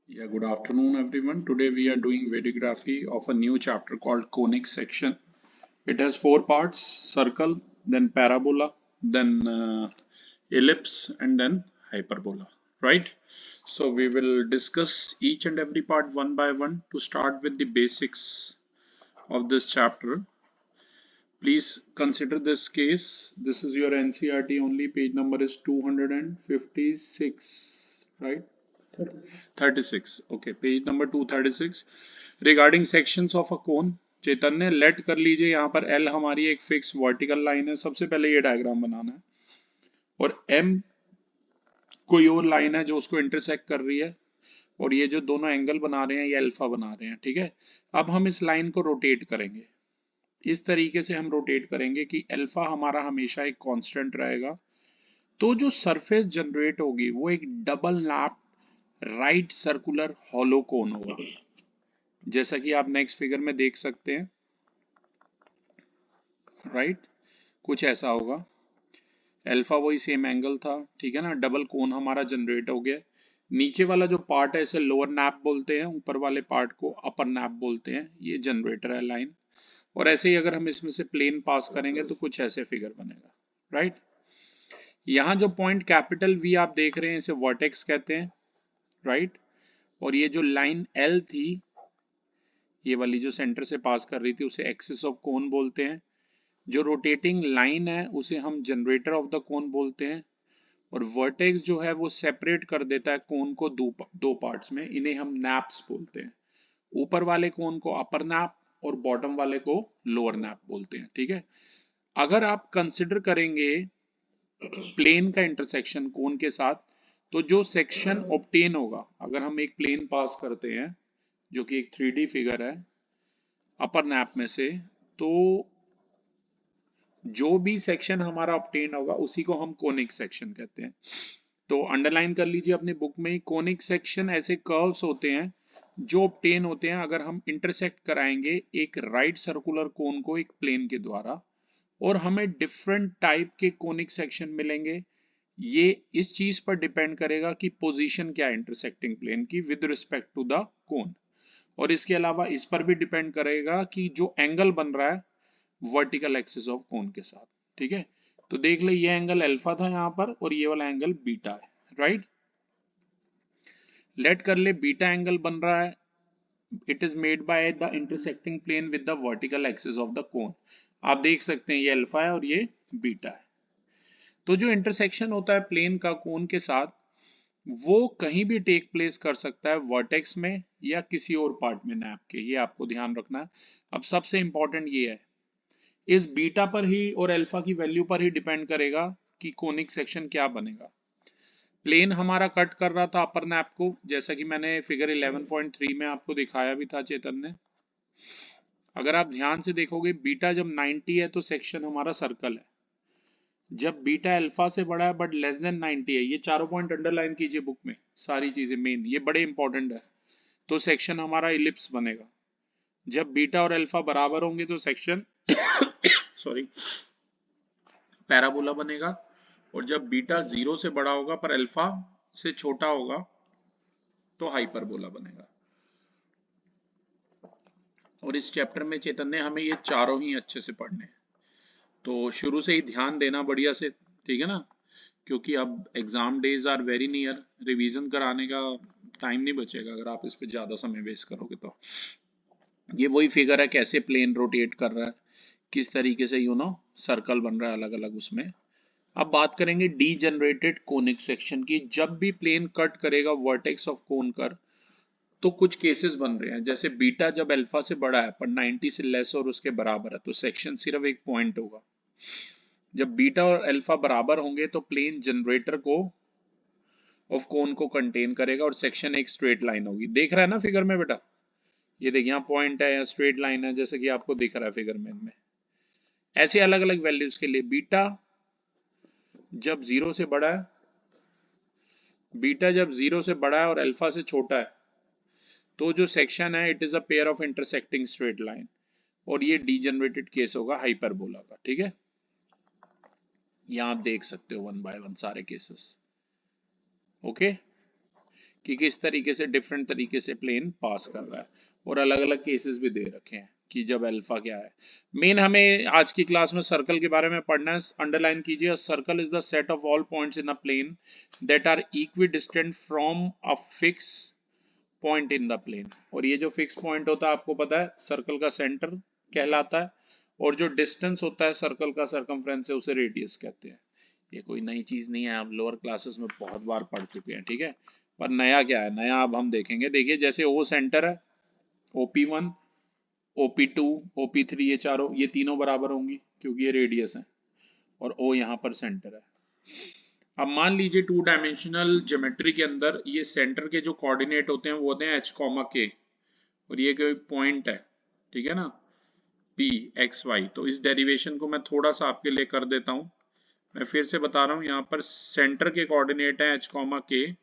Yeah, good afternoon, everyone. Today we are doing videography of a new chapter called conic section. It has four parts: circle, then parabola, then ellipse, and then hyperbola. Right? So we will discuss each and every part one by one. To start with the basics of this chapter, please consider this case. This is your NCERT only. Page number is 256. Right? 36. Okay, page number 236. Regarding sections of a cone, Chaitanya let कर लीजिए यहाँ पर L हमारी एक fix vertical line है। सबसे पहले ये डायग्राम बनाना है और M कोई और लाइन है जो उसको इंटरसेक्ट कर रही है और ये जो दोनों एंगल बना रहे हैं ये अल्फा बना रहे हैं। ठीक है, अब हम इस लाइन को रोटेट करेंगे। इस तरीके से हम रोटेट करेंगे कि अल्फा हमारा हमेशा एक कांस्टेंट रहेगा। तो जो सरफेस जनरेट होगी वो एक double nap right circular hollow cone होगा, जैसा कि आप नेक्स्ट फिगर में देख सकते हैं। राइट, कुछ ऐसा होगा। अल्फा वही सेम एंगल था, ठीक है ना। डबल कोन हमारा जनरेट हो गया। नीचे वाला जो पार्ट है इसे लोअर नैप बोलते हैं, ऊपर वाले पार्ट को अपर नैप बोलते हैं। ये जनरेटर है लाइन। और ऐसे ही अगर हम इसमें से प्लेन पास करेंगे तो कुछ ऐसे फिगर बनेगा। राइट, यहाँ जो पॉइंट कैपिटल वी आप देख रहे हैं इसे वर्टेक्स कहते हैं। राइट, और ये जो लाइन एल थी, ये वाली जो सेंटर से पास कर रही थी, उसे एक्सिस ऑफ कोन बोलते हैं। जो रोटेटिंग लाइन है उसे हम जनरेटर ऑफ द कोन बोलते हैं। और वर्टेक्स जो है वो सेपरेट कर देता है कोन को दो पार्ट्स में। इन्हें हम नैप्स बोलते हैं। ऊपर वाले कोन को अपर नैप और बॉटम वाले को लोअर नैप बोलते हैं। ठीक है, अगर आप कंसिडर करेंगे प्लेन का इंटरसेक्शन कोन के साथ, तो जो सेक्शन ऑब्टेन होगा, अगर हम एक प्लेन पास करते हैं जो कि एक 3D फिगर है अपर नैप में से, तो जो भी सेक्शन हमारा ऑब्टेन होगा उसी को हम कोनिक सेक्शन कहते हैं। तो अंडरलाइन कर लीजिए अपनी बुक में ही, कोनिक सेक्शन ऐसे कर्व्स होते हैं जो ऑब्टेन होते हैं अगर हम इंटरसेक्ट कराएंगे एक राइट सर्कुलर कोन को एक प्लेन के द्वारा, और हमें डिफरेंट टाइप के कोनिक सेक्शन मिलेंगे। ये इस चीज पर डिपेंड करेगा कि पोजीशन क्या है इंटरसेक्टिंग प्लेन की with respect to the cone, और इसके अलावा इस पर भी डिपेंड करेगा कि जो एंगल बन रहा है वर्टिकल एक्सिस ऑफ कोन के साथ। ठीक है, तो देख ले ये एंगल अल्फा था यहाँ पर और ये वाला एंगल बीटा है। राइट, लेट कर ले बीटा एंगल बन रहा है। It is made by the intersecting plane with the vertical axis of the cone. आप देख सकते हैं ये अल्फा है और ये बीटा है। तो जो इंटरसेक्शन होता है प्लेन का कोन के साथ, वो कहीं भी टेक प्लेस कर सकता है, वर्टेक्स में या किसी और पार्ट में नैप के। ये आपको ध्यान रखना है। अब सबसे इंपॉर्टेंट ये है, इस बीटा पर ही और अल्फा की वैल्यू पर ही डिपेंड करेगा कि कोनिक सेक्शन क्या बनेगा। प्लेन हमारा कट कर रहा था अपर नैप को, जैसा कि मैंने फिगर 11.3 में आपको दिखाया भी था चेतन ने। अगर आप ध्यान से देखोगे बीटा जब 90 है तो सेक्शन हमारा सर्कल है। जब बीटा अल्फा से बड़ा है बट लेस देन 90 है, ये चारों पॉइंट अंडरलाइन कीजिए बुक में, सारी चीजें मेन ये बड़े इंपॉर्टेंट है, तो सेक्शन हमारा इलिप्स बनेगा। जब बीटा और अल्फा बराबर होंगे तो सेक्शन सॉरी पैराबोला बनेगा। और जब बीटा 0 से बड़ा होगा पर अल्फा से छोटा होगा तो हाइपरबोला बनेगा। और इस चैप्टर में चैतन्य हमें ये चारों ही अच्छे से पढ़ने हैं, तो शुरू से ही ध्यान देना बढ़िया से, ठीक है ना, क्योंकि अब exam days are very near. Revision कराने का टाइम नहीं बचेगा अगर आप इस पे ज्यादा समय वेस्ट करोगे तो। ये वही फिगर है कैसे प्लेन रोटेट कर रहा है, किस तरीके से सर्कल बन रहा है अलग अलग उसमें। अब बात करेंगे डी जनरेटेड कोनिक सेक्शन की। जब भी प्लेन कट करेगा वर्टेक्स ऑफ कोन कर, तो कुछ केसेस बन रहे हैं, जैसे बीटा जब अल्फा से बड़ा है पर 90 से लेस और उसके बराबर है तो सेक्शन सिर्फ एक पॉइंट होगा। जब बीटा और अल्फा बराबर होंगे तो प्लेन जनरेटर को ऑफ कोन को कंटेन करेगा और सेक्शन एक स्ट्रेट लाइन होगी। देख रहा है ना फिगर में बेटा, ये देखिए यहाँ पॉइंट है, यहाँ स्ट्रेट लाइन है, जैसे कि आपको दिख रहा है फिगर में इनमें। ऐसे अलग अलग वैल्यूज के लिए बीटा जब 0 से बड़ा है, बीटा जब 0 से बड़ा है और अल्फा से छोटा है, तो जो सेक्शन है it is a pair of intersecting straight line, और ये डीजनरेटेड केस होगा हाइपरबोला का। ठीक है, यहां आप देख सकते हो वन बाय वन सारे केसेस। ओके, कि किस तरीके से डिफरेंट तरीके से प्लेन पास कर रहा है, और अलग अलग केसेस भी दे रखे हैं कि जब अल्फा क्या है। मेन हमें आज की क्लास में सर्कल के बारे में पढ़ना है। अंडरलाइन कीजिए, circle is the set of all points in a plane that are equidistant from a fix point in the plane. और ये जो फिक्स पॉइंट होता है आपको पता है सर्कल का सेंटर कहलाता है, और जो डिस्टेंस होता है सर्कल का सरकमफ्रेंस से उसे रेडियस कहते हैं। ये कोई नई चीज नहीं है, आप लोअर क्लासेस में बहुत बार पढ़ चुके हैं, ठीक है। पर नया क्या है, नया अब हम देखेंगे। देखिए जैसे ओ सेंटर है, OP1, OP2, OP3, ये चारों, ये तीनों बराबर होंगी क्योंकि ये रेडियस है, और O यहाँ पर सेंटर है। अब मान लीजिए टू डायमेंशनल ज्योमेट्री के अंदर ये सेंटर के जो कोऑर्डिनेट होते हैं वो होते हैं H, K, और ये कोई पॉइंट है, ठीक है ना, P X Y। तो इस डेरिवेशन को मैं थोड़ा सा आपके लिए कर देता हूँ। मैं फिर से बता रहा हूँ, यहाँ पर सेंटर के कोऑर्डिनेट है H, K।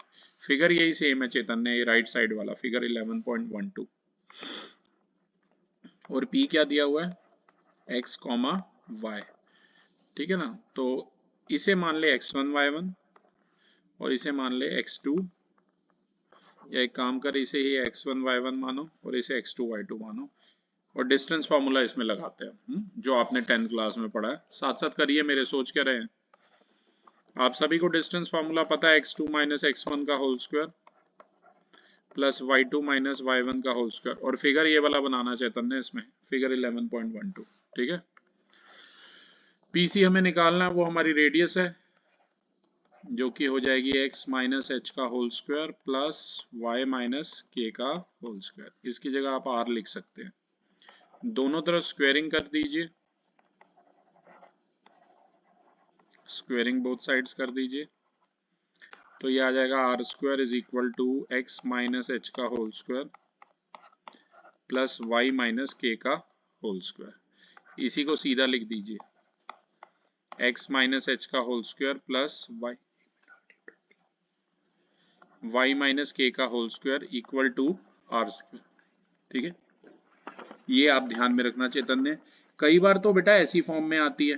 फिगर यही सेम है चैतन्य, ये राइट साइड वाला फिगर 11.12, और P क्या दिया हुआ है X, Y, ठीक है ना। तो इसे मान ले X1, Y1, और इसे मान ले X2, या एक काम कर इसे ही X1, Y1 मानो और इसे X2, Y2 मानो, और डिस्टेंस फार्मूला इसमें लगाते हैं, जो आपने 10th क्लास में पढ़ा है। साथ साथ करिए मेरे, सोच क्या रहे हैं आप सभी को। डिस्टेंस फार्मूला पता है, X2 माइनस X1 का whole square plus Y2 minus Y1 का होल स्क्वायर, और फिगर ये वाला बनाना चैतन्य इसमें, फिगर 11.12, ठीक है। PC हमें निकालना है, वो हमारी रेडियस है, जो कि हो जाएगी x माइनस एच का whole square plus y minus के का होल स्क्वायर। इसकी जगह आप r लिख सकते हैं। दोनों तरफ स्क्वेयरिंग कर दीजिए, स्क्वेयरिंग बोथ साइड्स कर दीजिए, तो ये आ जाएगा R square is equal to X minus H का whole square plus Y minus के का होल स्क्वायर। इसी को सीधा लिख दीजिए, एक्स माइनस एच का whole square plus Y minus के का whole square equal to are square, ठीक है। ये आप ध्यान में रखना चैतन्य। कई बार तो बेटा ऐसी फॉर्म में आती है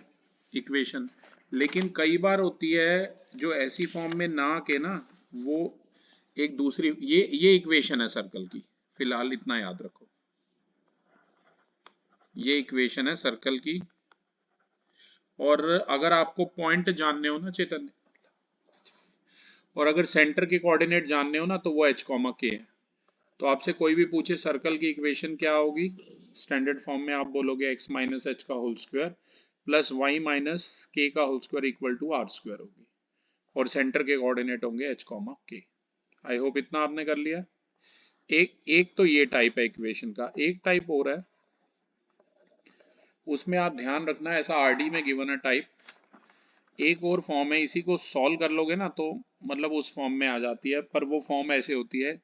इक्वेशन, लेकिन कई बार होती है जो ऐसी फॉर्म में ना आके ना, वो एक दूसरी, ये इक्वेशन है सर्कल की, फिलहाल इतना याद रखो, ये इक्वेशन है सर्कल की। और अगर आपको पॉइंट जानने हो ना चैतन्य, और अगर सेंटर के कोऑर्डिनेट जानने हो ना, तो वो H, K है। तो आपसे कोई भी पूछे सर्कल की इक्वेशन क्या होगी, स्टैंडर्ड फॉर्म में आप बोलोगे एक्स माइनस एच का whole square plus Y minus के का whole square equal to are square होगी, और सेंटर के कोऑर्डिनेट होंगे H, K। आई होप इतना आपने कर लिया। एक एक तो ये टाइप है इक्वेशन का, एक टाइप और है, उसमें आप ध्यान रखना, ऐसा आरडी में गिवन है टाइप, एक और फॉर्म है, इसी को सॉल्व कर लोगे ना तो मतलब उस फॉर्म में आ जाती है। पर वो फॉर्म ऐसे होती है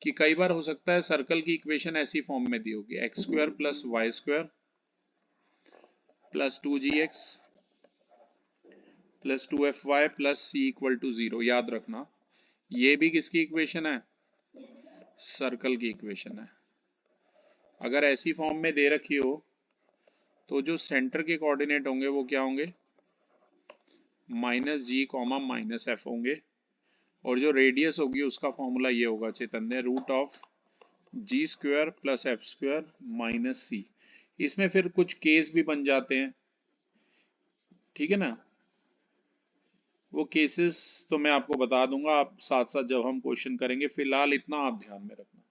कि कई बार हो सकता है सर्कल की इक्वेशन ऐसी फॉर्म में दी होगी, x square plus Y square plus 2gx plus 2fy plus c equal to 0। याद रखना ये भी किसकी इक्वेशन है, सर्कल की इक्वेशन है। अगर ऐसी फॉर्म में दे रखी हो तो जो सेंटर के कोऑर्डिनेट होंगे वो क्या होंगे, minus G comma minus F होंगे, और जो रेडियस होगी उसका फॉर्मूला ये होगा Chaitanya, root of G square plus F square minus C. इसमें फिर कुछ केस भी बन जाते हैं, ठीक है ना। वो केसेस तो मैं आपको बता दूंगा, आप साथ साथ जब हम क्वेश्चन करेंगे, फिलहाल इतना आप ध्यान में रखना।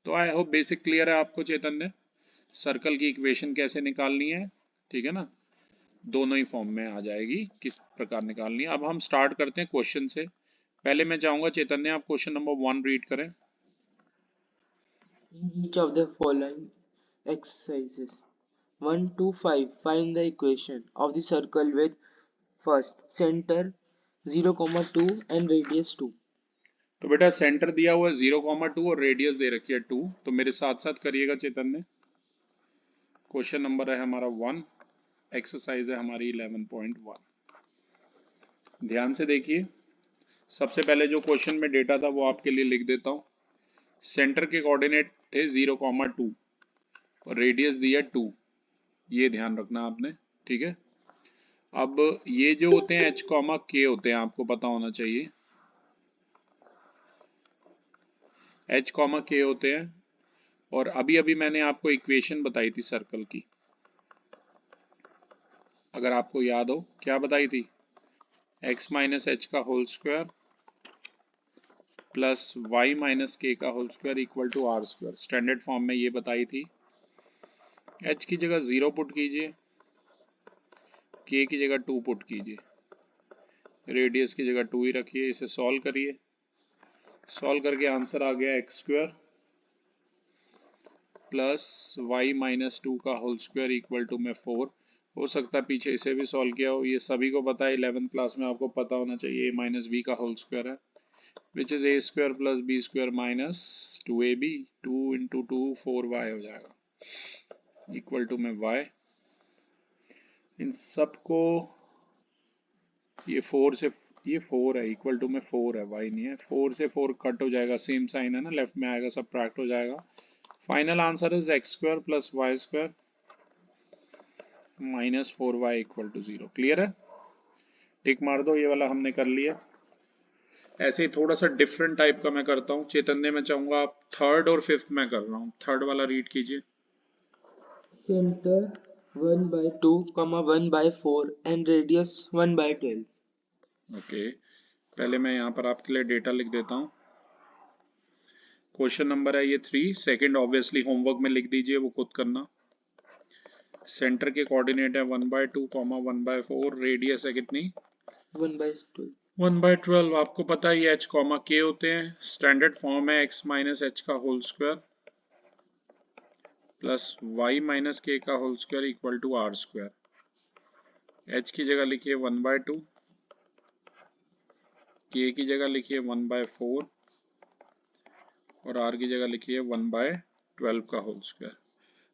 तो आई होप बेसिक क्लियर है आपको चैतन्य, सर्कल की इक्वेशन कैसे निकालनी है, ठीक है ना। दोनों ही फॉर्म में आ जाएगी, किस प्रकार निकालनी है। अब हम स्टार्ट करते हैं क्वेश्चन से। पहले मैं चाहूंगा चैतन्य आप क्वेश्चन नंबर 1 रीड करें। Each of the following exercises 1 to 5 find the equation of the circle with first center 0,2 and radius 2. तो बेटा सेंटर दिया हुआ है 0,2 और रेडियस दे रखी है 2, तो मेरे साथ साथ करिएगा चैतन्य। क्वेश्चन नंबर है हमारा 1, एक्सरसाइज है हमारी 11.1। ध्यान से देखिए, सबसे पहले जो क्वेश्चन में डेटा था वो आपके लिए लिख देता हूँ। सेंटर के कोऑर्डिनेट थे 0,2 और रेडियस दिया 2, ये ध्यान रखना आपने, ठीक है। अब ये जो होते हैं H, K होते हैं, आपको पता होना चाहिए। एच कॉमा के होते हैं। और अभी अभी मैंने आपको इक्वेशन बताई थी सर्कल की, अगर आपको याद हो क्या बताई थी, x माइनस एच का whole square plus Y minus के का whole square equal to are square. Standard form में ये बताई थी। h की जगह 0 पुट कीजिए, k की जगह 2 पुट कीजिए, रेडियस की जगह 2 ही रखिए। इसे सॉल्व करिए, सॉल्व करके आंसर आ गया x square plus Y minus 2 का होल स्क्वायर इक्वल टू में 4। हो सकता है पीछे इसे भी सॉल्व किया हो, ये सभी को पता है, 11th क्लास में आपको पता होना चाहिए। a माइनस बी का होल स्क्वायर है which is a square plus B square minus 2ab, 2 into 2 4y हो जाएगा इक्वल टू में y। इन सबको ये 4 से, ये 4 है इक्वल टू में 4 है, y नहीं है। 4 से 4 कट हो जाएगा, सेम साइन है ना, लेफ्ट में आएगा, सबट्रैक्ट हो जाएगा। Final answer is x square plus Y square minus 4y equal to 0। Clear है? टिक मार दो, ये वाला हमने कर लिया। ऐसे ही थोड़ा सा डिफरेंट टाइप का मैं करता हूँ। चैतन्य में चाहूंगा आप थर्ड और फिफ्थ में कर रहा हूँ, थर्ड वाला रीड कीजिए। Center 1/2, 1/4 and radius 1/12. ओके, पहले मैं यहाँ पर आपके लिए डेटा लिख देता हूँ। क्वेश्चन नंबर है ये 3। सेकंड ऑब्वियसली होमवर्क में लिख दीजिए, वो खुद करना। सेंटर के कोऑर्डिनेट है 1/2, 1/4। रेडियस है कितनी? 1/12. 1/12। आपको पता है ये h कॉमा के होते हैं। स्टैंडर्ड फॉर्म है x माइनस एच का whole square plus Y minus के का whole square equal to are square. h की जगह लिखिए 1/2, k की जगह लिखिए 1/4 और r की जगह लिखिए 1/12 का होल स्क्वायर।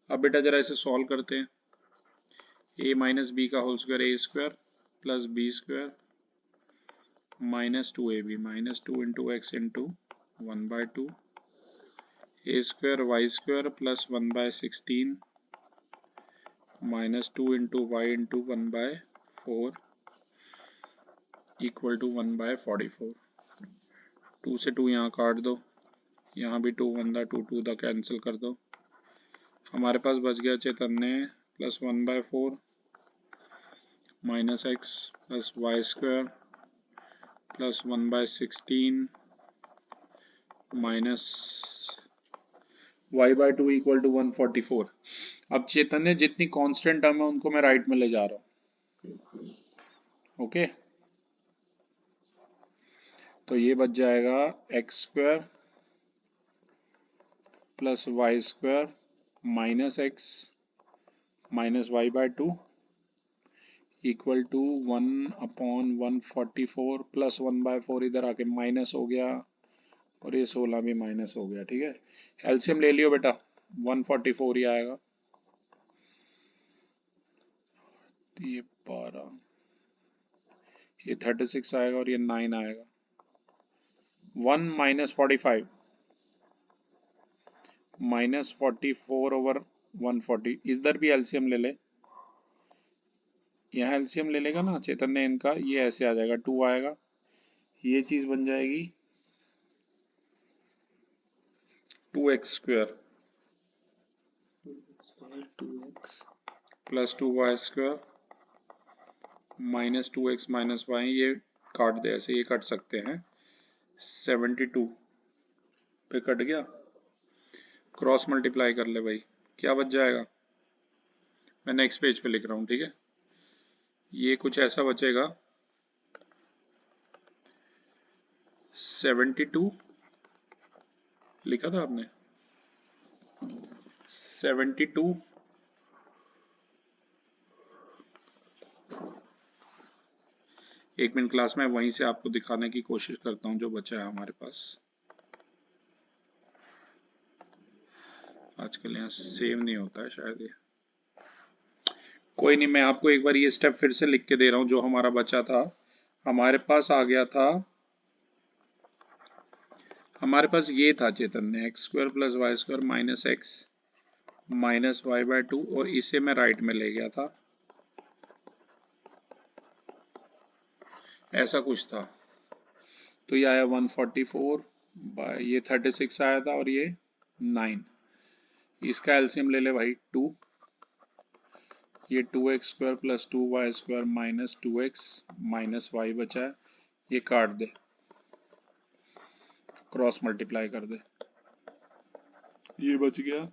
अब बेटा जरा इसे सॉल्व करते हैं। a माइनस बी का whole square a square plus B square minus 2ab, minus 2 into x into 1/2 a square y square plus 1/16 minus 2 into y into 1/4 equal to 1/44। 2 से 2 यहाँ काट दो, यहाँ भी 2 1 2 2 दा कैंसिल कर दो। हमारे पास बच गया Chaitanya plus 1/4 minus X plus Y square plus 1/16 minus y/2 equal to 144। अब चैतन्य जितनी कांस्टेंट टर्म है उनको मैं राइट में ले जा रहा हूँ। ओके, तो ये बच जाएगा x square plus Y square minus x minus y/2 equal to 1/144 plus 1/4 इधर आके माइनस हो गया और ये 16 भी माइनस हो गया। ठीक है, एलसीएम ले लियो बेटा, 144 ही आएगा। ये 12, ये 36 आएगा और ये 9 आएगा। 1 माइनस 45 माइनस 44 ओवर 140। इधर भी एलसीएम ले ले, यहाँ एलसीएम ले लेगा ना चैतन्य इनका, ये ऐसे आ जाएगा 2 आएगा, ये चीज बन जाएगी 2x square plus 2y square minus 2x minus y. ये काट दे, ऐसे ये कट सकते हैं। 72 पे कट गया, क्रॉस मल्टीप्लाई कर ले भाई, क्या बच जाएगा? मैं नेक्स्ट पेज पे लिख रहा हूँ। ठीक है, ये कुछ ऐसा बचेगा 72 लिखा था आपने, 72 1 मिनट क्लास में वहीं से आपको दिखाने की कोशिश करता हूँ जो बचा है हमारे पास। आजकल यहाँ सेव नहीं होता है शायद, ये कोई नहीं, मैं आपको एक बार ये स्टेप फिर से लिख के दे रहा हूँ जो हमारा बचा था। हमारे पास आ गया था, हमारे पास ये था Chaitanya X square plus Y square minus x minus y/2 और इसे मैं राइट में ले गया था, ऐसा कुछ था। तो ये आया 144 ये 36 आया था और ये 9, इसका एलसीएम ले ले भाई 2, ये 2x² + 2y² - 2x - y बचा है, ये काट दे, क्रॉस मल्टीप्लाई कर दे, ये बच गया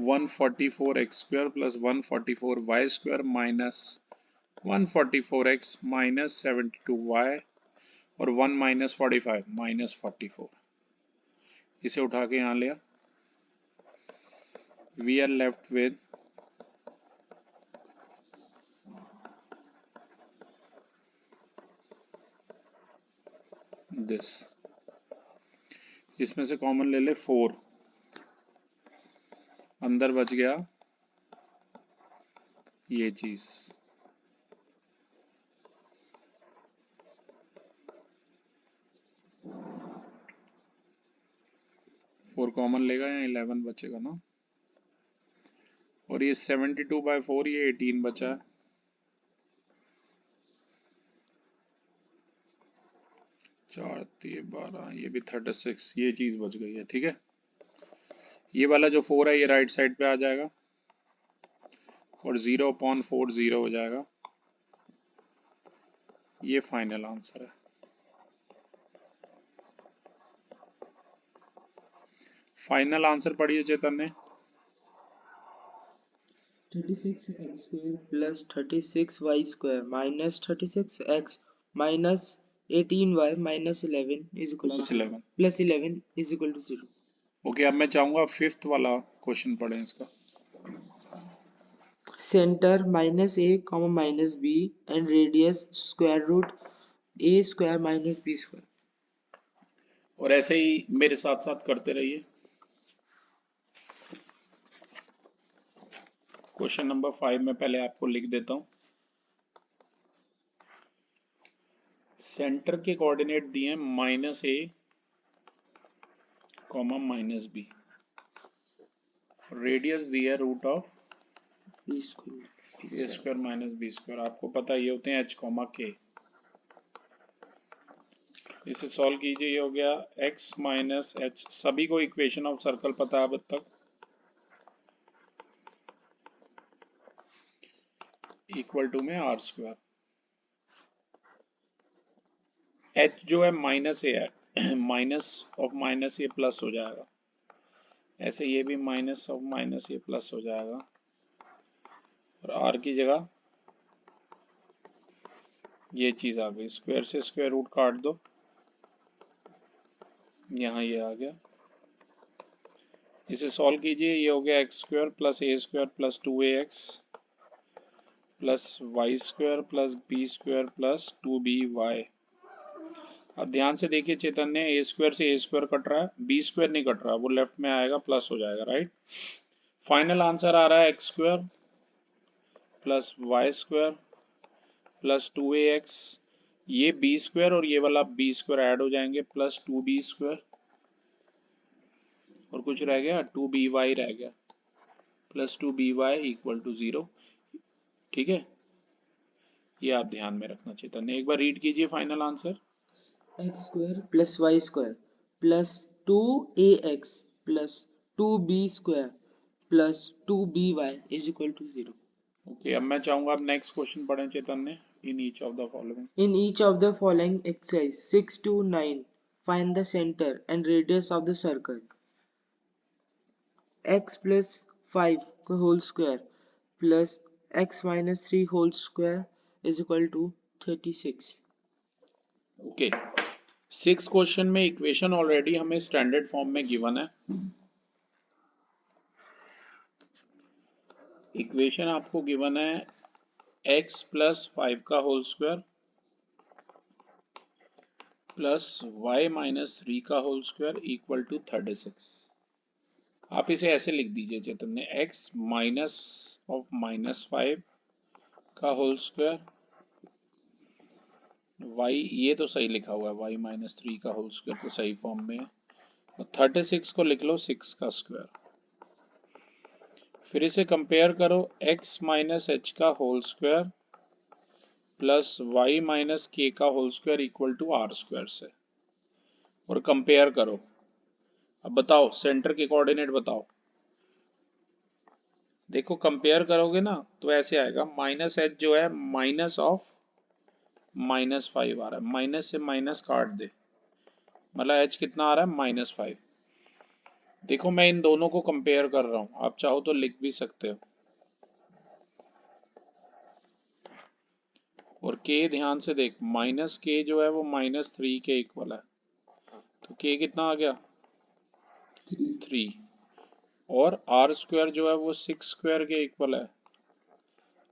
144x² + 144y² - 144x - 72y और 1 - 45 - 44, इसे उठा के यहाँ लिया, we are left with this, इसमें से कॉमन ले ले 4, अंदर बच गया ये चीज, फोर कॉमन लेगा या 11 बचेगा ना, और ये 72/4, ये 18 बचा है, 4 3 12, ये भी 36, ये चीज बच गई है। ठीक है, ये वाला जो 4 है ये राइट साइड पे आ जाएगा और 0/4 0 हो जाएगा, ये फाइनल आंसर है। फाइनल आंसर पढ़िए चेतन ने। 36x² + 36y² - 36x - 18y - 11 = 0. Okay, अब मैं चाहूंगा 5th वाला क्वेश्चन पढ़ें इसका। Center -a, -b and radius √a² - b². और ऐसे ही मेरे साथ साथ करते रहिए। क्वेश्चन नंबर 5 में पहले आपको लिख देता हूं। सेंटर के कोऑर्डिनेट दिए -a, -b, रेडियस दिया √a² - b², आपको पता ये होते हैं h, k। इसे सॉल्व कीजिए, ये हो गया x - h, सभी को इक्वेशन ऑफ सर्कल पता है अब तक, इक्वल टू में r², h जो है -a है, माइनस ऑफ -a प्लस हो जाएगा, ऐसे ये भी माइनस ऑफ -a प्लस हो जाएगा, और r की जगह ये चीज आ गई, स्क्वायर से स्क्वायर रूट काट दो, यहाँ ये आ गया, इसे सॉल्व कीजिए, ये हो गया x² + a² + 2ax + y² + b² + 2by। अब ध्यान से देखिए चैतन्य, a² से a² कट रहा है, b² नहीं कट रहा, वो लेफ्ट में आएगा, प्लस हो जाएगा, राइट। फाइनल आंसर आ रहा है x² + y² + 2ax, ये b² और ये वाला b² ऐड हो जाएंगे, + 2b², और कुछ रह गया 2by रह गया, + 2by = 0। ठीक है, ये आप ध्यान में रखना चैतन्य। एक बार रीड कीजिए final answer. x² + y² + 2ax + 2b² + 2by = 0. Okay, अब मैं चाहूंगा आप नेक्स्ट क्वेश्चन पढ़ें Chaitanya. In each of the following, In each of the following exercise 6 to 9, find the center and radius of the circle. X + 5 whole square plus x - 3 whole square = 36. Okay 6 question में equation already हमें standard form में given है। Equation आपको given है x + 5 का whole square plus y - 3 का whole square equal to 36। आप इसे ऐसे लिख दीजिए चैतन्य, x -5 का होल स्क्वायर, y ये तो सही लिखा हुआ है, y - 3 का होल स्क्वायर तो सही फॉर्म में है, और 36 को लिख लो 6 का स्क्वायर। फिर इसे कंपेयर करो x - h का whole square plus y - k का whole square equal to r² से, और कंपेयर करो अब बताओ सेंटर के कोऑर्डिनेट बताओ। देखो कंपेयर करोगे ना तो ऐसे आएगा, माइनस एच जो है माइनस ऑफ -5 आ रहा है, माइनस से माइनस काट दे, मतलब एच कितना आ रहा है -5। देखो मैं इन दोनों को कंपेयर कर रहा हूं, आप चाहो तो लिख भी सकते हो। और के ध्यान से देख, माइनस के जो है वो -3 के इक्वल है, तो के कितना आ गया 3। और आर स्क्वायर जो है वो 6 स्क्वायर के इक्वल है,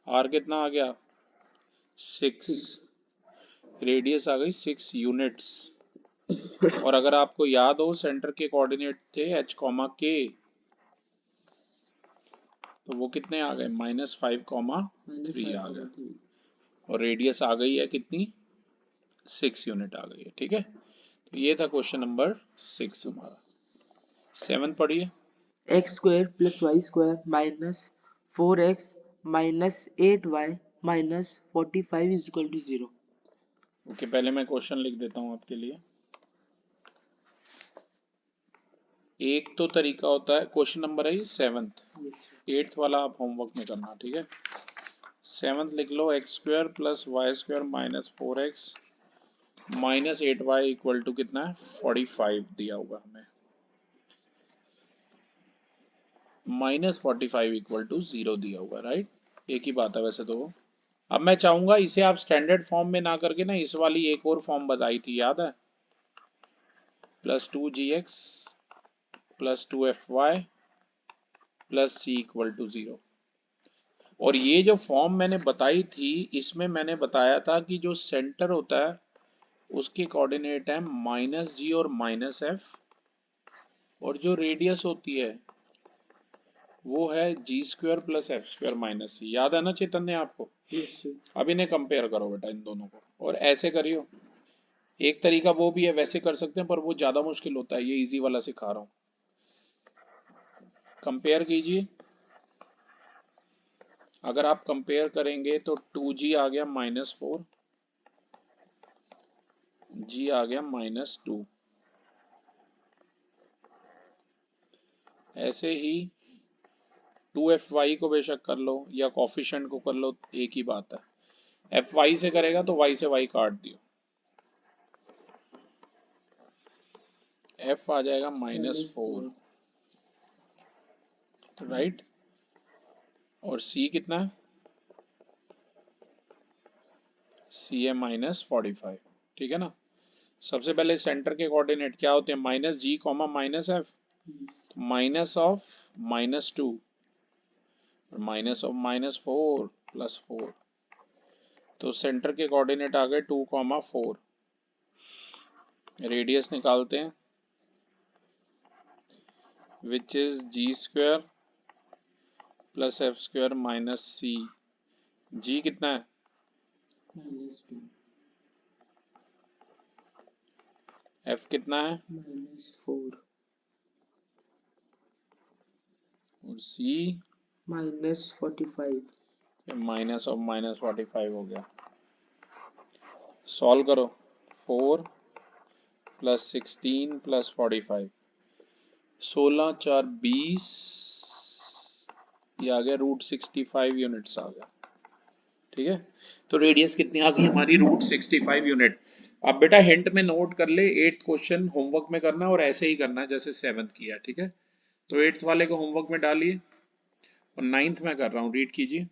आर कितना आ गया 6, रेडियस आ गई 6 यूनिट्स। और अगर आपको याद हो सेंटर के कोऑर्डिनेट थे h, k, तो वो कितने आ गए -5, 3 आ गया, और रेडियस आ गई है कितनी 6 यूनिट आ गई है। ठीक है, तो ये था क्वेश्चन नंबर 6 हमारा। 7 पढ़िए। x square plus y square minus 4x minus 8y minus 45 is equal to 0. Okay, पहले मैं क्वेश्चन लिख देता हूँ आपके लिए। एक तो तरीका होता है, क्वेश्चन नंबर है 7th, 8th वाला आप होमवर्क में करना, ठीक है। 7th लिख लो, X square plus Y square minus 4x minus 8y equal to कितना है 45 दिया हुआ हमें, -45 इक्वल टू 0 दिया हुआ, राइट। एक ही बात है वैसे तो वो। अब मैं चाहूंगा इसे आप स्टैंडर्ड फॉर्म में ना करके ना इस वाली एक और फॉर्म बताई थी, याद है, +2gx plus 2fy plus c equal to 0। और ये जो फॉर्म मैंने बताई थी इसमें मैंने बताया था कि जो सेंटर होता है उसके कोऑर्डिनेट है -g और -f, और जो रेडियस होती है वो है g square plus f square minus c। याद है ना चैतन्य आपको? अब इन्हें कंपेयर करो बेटा इन दोनों को, और ऐसे करियो। एक तरीका वो भी है, वैसे कर सकते हैं पर वो ज्यादा मुश्किल होता है, ये इजी वाला सिखा रहा हूं। कंपेयर कीजिए, अगर आप कंपेयर करेंगे तो 2g आ गया -4, g आ गया -2। ऐसे ही 2fy को बेशक कर लो या कॉफिशिएंट को कर लो, एक ही बात है। fy से करेगा तो y से y काट दियो, f आ जाएगा -4, राइट। और c कितना है, c है -45, ठीक है ना। सबसे पहले सेंटर के कोऑर्डिनेट क्या होते हैं, -g, -f, माइनस ऑफ -2 और माइनस ऑफ -4 प्लस 4, तो सेंटर के कोऑर्डिनेट आ गए 2, 4। रेडियस निकालते हैं, which is g square plus f square minus c। g कितना है f कितना है -4 और c -45। माइनस ऑफ -45 हो गया। सॉल्व करो, 4 प्लस 16 प्लस 45, 16 4 20, ये आ गया √65 यूनिट्स आ गया, ठीक है। तो रेडियस कितनी आ गई हमारी √65 यूनिट। अब बेटा हिंट में नोट कर ले, 8th क्वेश्चन होमवर्क में करना है और ऐसे ही करना है जैसे 7th किया, ठीक है। तो 8th वाले को होमवर्क में डालिए और 9th में कर रहा हूँ, रीड कीजिए।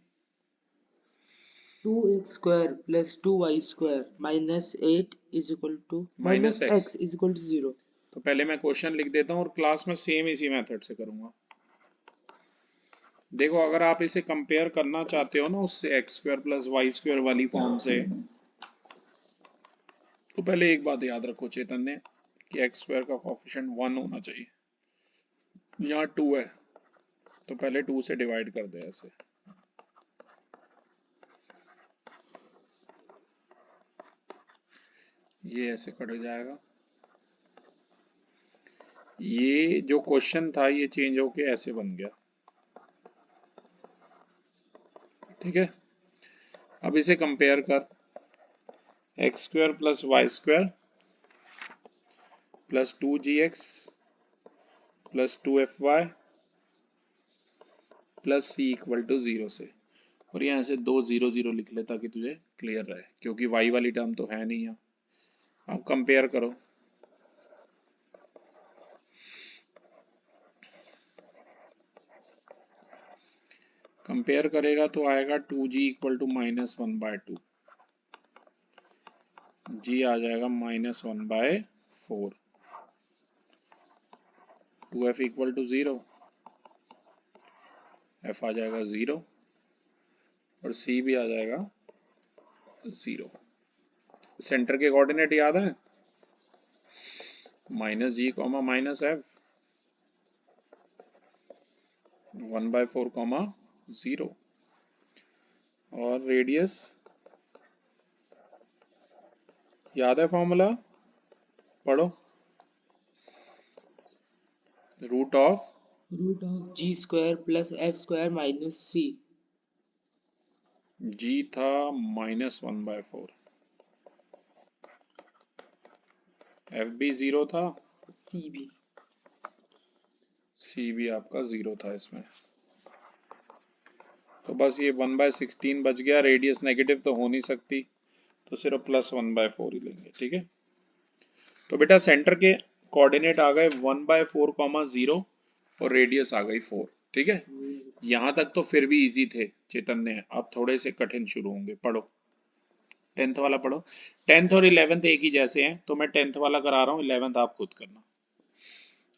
2x square plus 2y square minus 8 is equal to minus x is equal to 0. तो पहले मैं क्वेश्चन लिख देता हूँ और क्लास में सेम इसी मेथड से करूंगा। देखो अगर आप इसे कंपेयर करना चाहते हो ना उससे x square plus Y square वाली फॉर्म से, तो पहले एक बात याद रखो चैतन्य कि x स्क्वायर का कोफिशिएंट 1 होना चाहिए, यहाँ 2 है तो पहले 2 से डिवाइड कर दे ऐसे, ये ऐसे कट जाएगा। ये जो क्वेश्चन था ये चेंज होके ऐसे बन गया, ठीक है। अब इसे कंपेयर कर, x square plus Y square plus 2gx plus 2fy plus c equal to 0 से, और यहाँ से 2 0 0 लिख ले ताकि तुझे क्लियर रहे, क्योंकि y वाली टर्म तो है नहीं यहाँ। अब कंपेयर करो, कंपेयर करेगा तो आएगा 2g इक्वल टू -1/2, g आ जाएगा -1/4, 2f इक्वल टू 0, f आ जाएगा 0 और c भी आ जाएगा 0। सेंटर के कोऑर्डिनेट याद है, -g, -f, 1/4, 0, और रेडियस याद है फॉर्मूला, पढ़ो, root of g square plus f square minus c। g था -1/4, f भी 0 था, c भी आपका 0 था इसमें। तो बस ये 1/16 बच गया, रेडियस नेगेटिव तो हो नहीं सकती, तो सिर्फ +1/4 ही लेंगे, ठीक है। तो बेटा सेंटर के कोऑर्डिनेट आ गए 1/4, 0 और रेडियस आ गई 4, ठीक है। यहां तक तो फिर भी इजी थे चैतन्य, अब थोड़े से कठिन शुरू होंगे, पढ़ो 10th वाला पढ़ो। 10th और 11th एक ही जैसे हैं, तो मैं 10th वाला करा रहा हूँ, 11th आप खुद करना।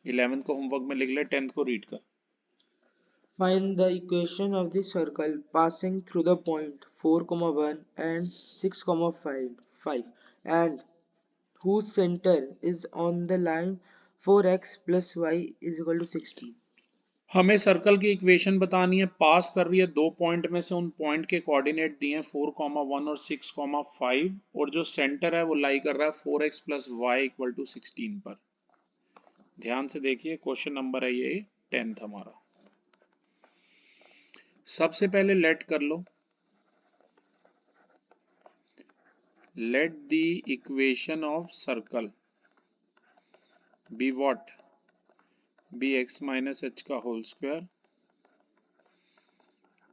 11th को होमवर्क में लिख ले, 10th को रीड कर। Find the equation of the circle passing through the point 4, 1 and 6, 5 and whose center is on the line 4x plus y is equal to 16। हमें सर्कल की इक्वेशन बतानी है, पास कर रही है दो पॉइंट में से, उन पॉइंट के कोऑर्डिनेट दिए हैं 4, 1 और 6, 5, और जो सेंटर है वो लाई कर रहा है 4x plus Y equal to 16 पर। ध्यान से देखिए, क्वेश्चन नंबर है ये 10th हमारा। सबसे पहले लेट कर लो, let the equation of circle be what, be x minus H का whole square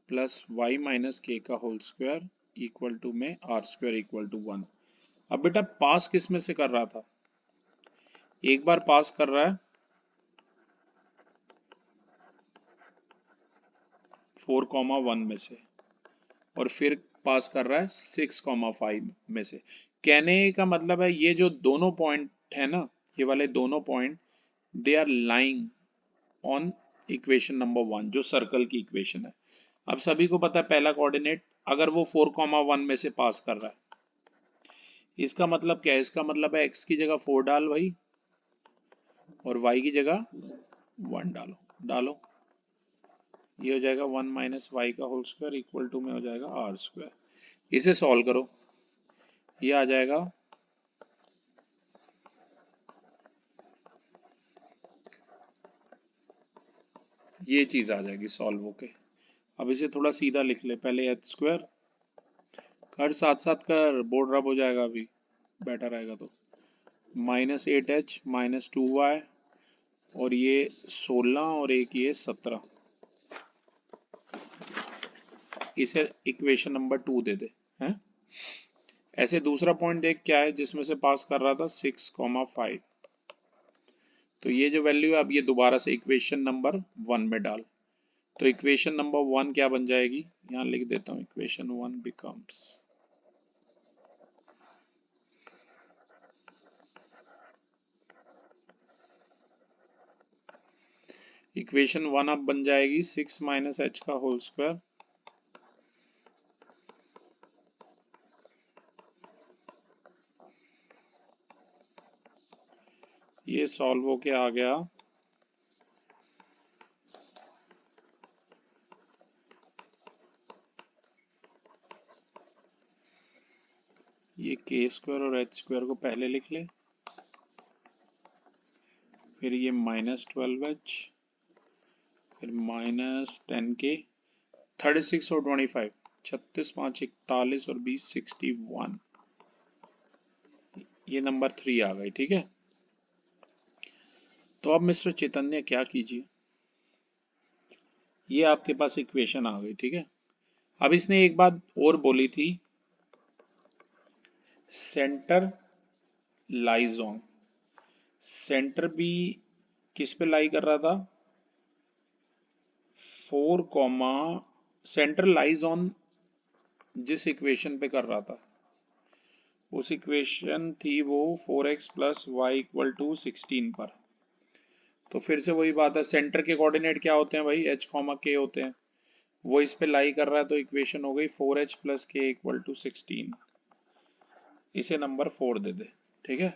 plus Y minus के का होल स्क्वायर इक्वल टू में आर स्क्वायर इक्वल टू 1। अब बेटा पास किस में से कर रहा था, एक बार पास कर रहा है 4, 1 में से, और फिर पास कर रहा है 6, 5 में से। कहने का मतलब है ये जो दोनों पॉइंट है ना, ये वाले दोनों point, they are lying on equation number 1 जो सर्कल की इक्वेशन है। अब सभी को पता है पहला कोऑर्डिनेट, अगर वो 4, 1 में से पास कर रहा है, इसका मतलब क्या है, इसका मतलब है x की जगह 4 डाल भाई, और y की जगह 1 डालो, डालो, ये हो जाएगा 1 माइनस वाई का होल स्क्वायर इक्वल टू में हो जाएगा आर स्क्वायर। इसे सॉल्व करो, ये आ जाएगा ये चीज आ जाएगी सॉल्व होके। अब इसे थोड़ा सीधा लिख ले, पहले एच स्क्वायर कर, साथ साथ कर, बोर्ड रब हो जाएगा अभी बैठा रहेगा तो, -8h -2y और ये 16 और एक ये 17, इसे इक्वेशन नंबर 2 दे दे हैं। ऐसे दूसरा पॉइंट देख क्या है जिसमें से पास कर रहा था 6, 5, तो ये जो वैल्यू है अब ये दोबारा से इक्वेशन नंबर 1 में डाल, तो इक्वेशन नंबर 1 क्या बन जाएगी, यहां लिख देता हूं, इक्वेशन 1 बिकम्स, इक्वेशन 1 अब बन जाएगी 6 माइनस एच का होल स्क्वायर ये सॉल्व होके आ गया ये के स्क्वायर और एच स्क्वायर को पहले लिख ले, फिर ये -12h, फिर -10k, 36 और 25, 36, 5, 41 और 20, 61, ये नंबर 3 आ गई, ठीक है। तो अब मिस्टर चैतन्य क्या कीजिए, ये आपके पास इक्वेशन आ गई, ठीक है। अब इसने एक बात और बोली थी, सेंटर लाइज ऑन, सेंटर भी किस पे लाई कर रहा था, 4 कॉमा, सेंटर लाइज ऑन जिस इक्वेशन पे कर रहा था उस इक्वेशन थी वो 4x plus Y equal to 16 पर। तो फिर से वही बात है, सेंटर के कोऑर्डिनेट क्या होते हैं भाई, h कॉमा k होते हैं, वो इस पे लाई कर रहा है, तो इक्वेशन हो गई 4h प्लस के इक्वल टू 16, इसे नंबर 4 दे दे, ठीक है।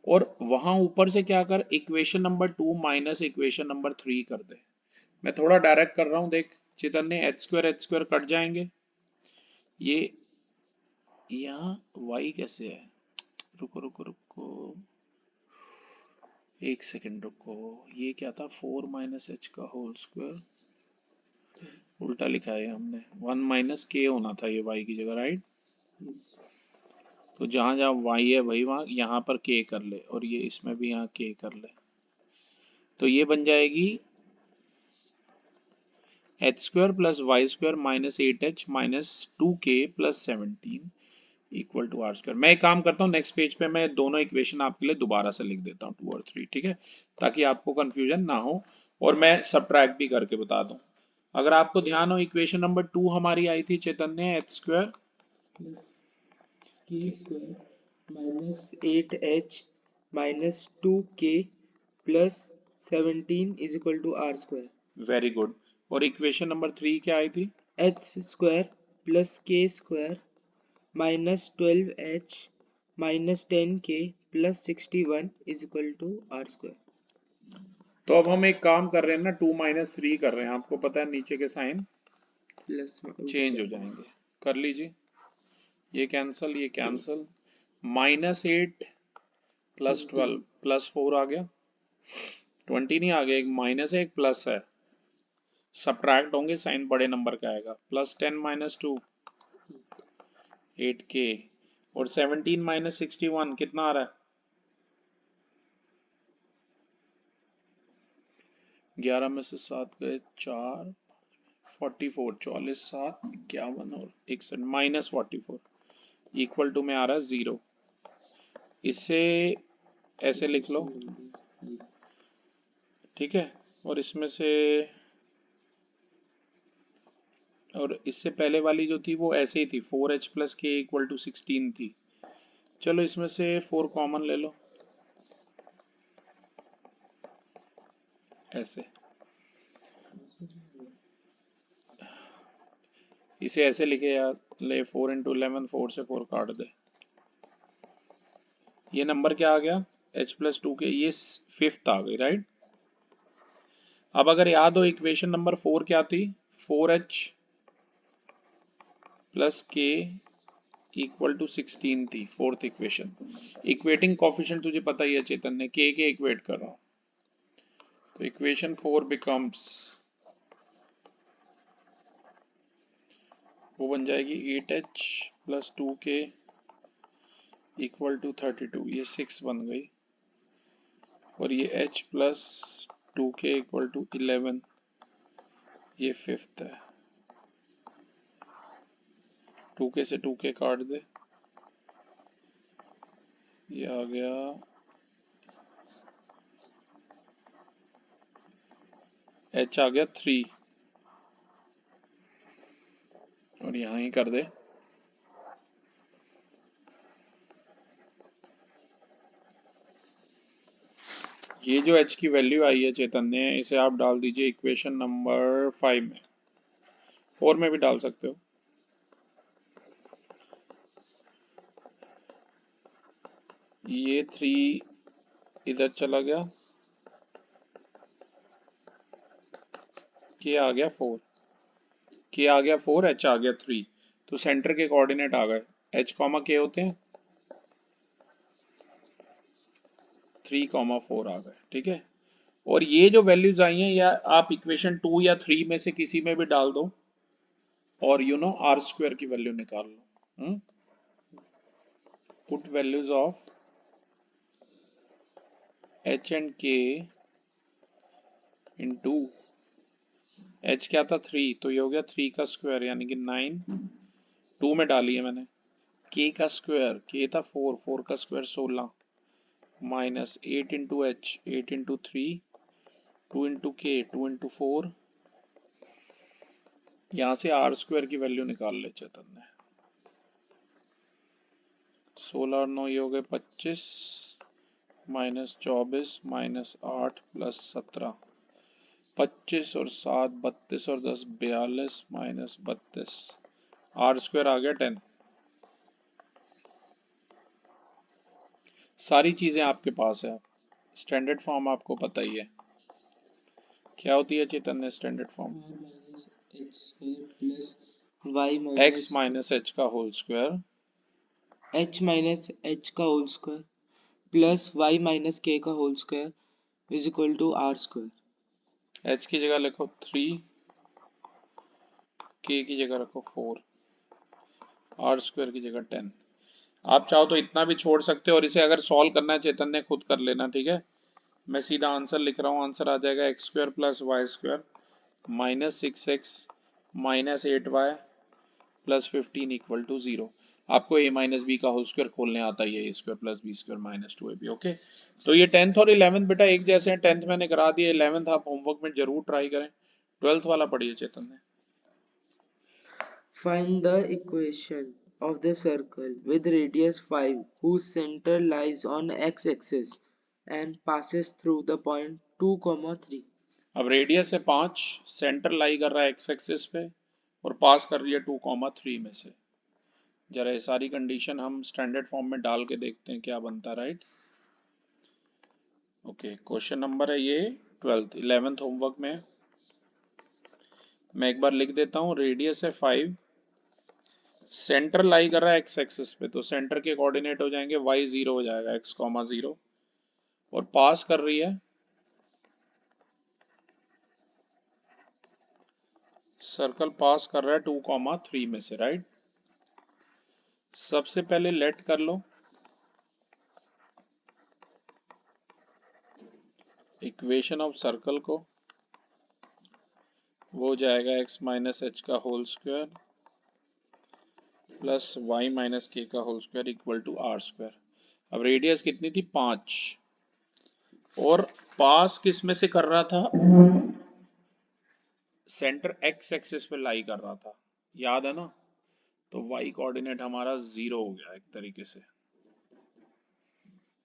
और वहां ऊपर से क्या कर, equation number 2 minus equation number 3 कर दे। मैं थोड़ा डायरेक्ट कर रहा हूं, देख चैतन्य, एच स्क्वायर कट जाएंगे, ये यहाँ y कैसे है, रुको रुको रुको, एक सेकंड रुको, ये क्या था, 4 माइनस एच का होल स्क्वायर, उल्टा लिखा है हमने, 1 माइनस के होना था ये y की जगह, राइट। तो जहां जहां y है भाई वहां यहाँ पर k कर ले, और ये इसमें भी यहाँ k कर ले, तो ये बन जाएगी h square plus Y square minus 8h minus 2k plus 17 equal to are square. मैं एक काम करता हूँ, नेक्स्ट पेज पे मैं दोनों इक्वेशन आपके लिए दोबारा से लिख देता हूँ, 2 और 3, ठीक है, ताकि आपको कंफ्यूजन ना हो, और मैं सब्ट्रैक्ट भी करके बता दूं। अगर आपको ध्यान हो, इक्वेशन नंबर 2 हमारी आई थी Chaitanya, h square plus k square minus 8h minus 2k plus 17 is equal to are square. Very good. और इक्वेशन नंबर 3 क्या आई थी, h square plus k square minus 12h minus 10k plus 61 is equal to are square. तो अब हम एक काम कर रहे हैं ना, 2 माइनस 3 कर रहे हैं, आपको पता है नीचे के साइन प्लस चेंज हो जाएंगे, कर लीजिए, ये कैंसल ये कैंसल, माइनस 8 प्लस 12 प्लस 4 आ गया, 20 नहीं आ गया, एक माइनस है एक प्लस है, सब्ट्रैक्ट होंगे, साइन बड़े नंबर का आएगा, प्लस 10 माइनस 2 8k, और 17 माइनस 61 कितना आ रहा है, 11 में से 7 गए 4, 44, 44 7 51 और 61 माइनस 44 इक्वल टू में आ रहा है 0। इसे ऐसे लिख लो, ठीक है, और इसमें से, और इससे पहले वाली जो थी वो ऐसे ही थी, 4h प्लस के इक्वल टू 16 थी। चलो इसमें से 4 कॉमन ले लो, ऐसे, इसे ऐसे लिखे यार, ले 4 इंटू 11, 4 से 4 काट दे, ये नंबर क्या आ गया, h प्लस 2 के, ये 5th आ गई, राइट। अब अगर याद हो इक्वेशन नंबर 4 क्या थी, 4h प्लस के इक्वल टू 16 थी, 4th इक्वेशन। इक्वेटिंग कोफिशिएंट तुझे पता ही है चैतन्य, के इक्वेट कर रहा हूं, तो इक्वेशन 4 बिकम्स, वो बन जाएगी 8h plus 2k equal to 32, ये 6 बन गई, और ये h plus 2k equal to 11, ये 5th है, 2k से 2k काट दे, ये आ गया h आ गया 3, और यहां ही कर दे, ये जो h की वैल्यू आई है चैतन्य, इसे आप डाल दीजिए इक्वेशन नंबर 5 में, 4 में भी डाल सकते हो, ये 3 इधर चला गया, के आ गया 4, के आ गया 4, h आ गया 3, तो सेंटर के कोऑर्डिनेट आ गए, h कॉमा के होते हैं 3 कॉमा 4 आ गए, ठीक है। और ये जो वैल्यूज आई हैं, या आप इक्वेशन 2 या 3 में से किसी में भी डाल दो, और आर स्क्वायर की वैल्यू निकाल लो, put values of H and K into H क्या था 3, तो ये हो गया 3 का स्क्वायर यानी कि 9, 2 में डाली है मैंने। के का स्क्वायर, के था 4, 4 का square 16 minus 8 into H, 8 into 3, 2 into के, 2 इंटू 4। यहाँ से आर स्क्वायर की वैल्यू निकाल ले चेतन ने। 16 और 9 ये हो गए 25 माइनस 24 माइनस 8 प्लस 17, 25 और 7 32 और 10 42 माइनस 32, आर स्क्वायर आ गया 10। सारी चीजें आपके पास है। स्टैंडर्ड फॉर्म आपको पता ही है क्या होती है Chetan. Standard form x minus H का whole square, h minus h का whole square plus y minus k का whole square is equal to are square. h की जगह लिखो 3, k की जगह रखो 4, आर स्क्वायर की जगह 10। आप चाहो तो इतना भी छोड़ सकते हो और इसे अगर सॉल्व करना है चेतन ने खुद कर लेना, ठीक है। मैं सीधा आंसर लिख रहा हूँ। आंसर आ जाएगा x square plus Y square minus 6x minus 8y plus 15 equal to 0। आपको a माइनस बी का होल स्क्वायर खोलने आता ही है, A square plus B square minus 2ab। Okay, तो ये 10th और 11th बेटा एक जैसे हैं। 10th मैंने करा दिया, 11th आप होमवर्क में जरूर ट्राई करें। 12th वाला पढ़िए चेतन ने। Find the equation of the circle with radius 5 whose center lies on x-axis and passes through the point 2, 3. अब रेडियस है 5, सेंटर लाई कर रहा है एक्स एक्सिस पे और पास कर रही है 2,3 में से। जरा ये सारी कंडीशन हम स्टैंडर्ड फॉर्म में डाल के देखते हैं क्या बनता है, राइट। ओके, क्वेश्चन नंबर है ये 12th। 11th होमवर्क में मैं एक बार लिख देता हूँ। रेडियस है 5, सेंटर लाई कर रहा है एक्स एक्सिस पे, तो सेंटर के कोऑर्डिनेट हो जाएंगे y 0 हो जाएगा, x, 0, और पास कर रही है, सर्कल पास कर रहा है 2,3 में से, राइट। सबसे पहले लेट कर लो इक्वेशन ऑफ सर्कल को, वो हो जाएगा x माइनस एच का whole square plus y minus के का whole square equal to are square. अब रेडियस कितनी थी 5, और पास किस में से कर रहा था, सेंटर x एक्सिस पे लाई कर रहा था, याद है ना। तो y कोऑर्डिनेट हमारा 0 हो गया एक तरीके से।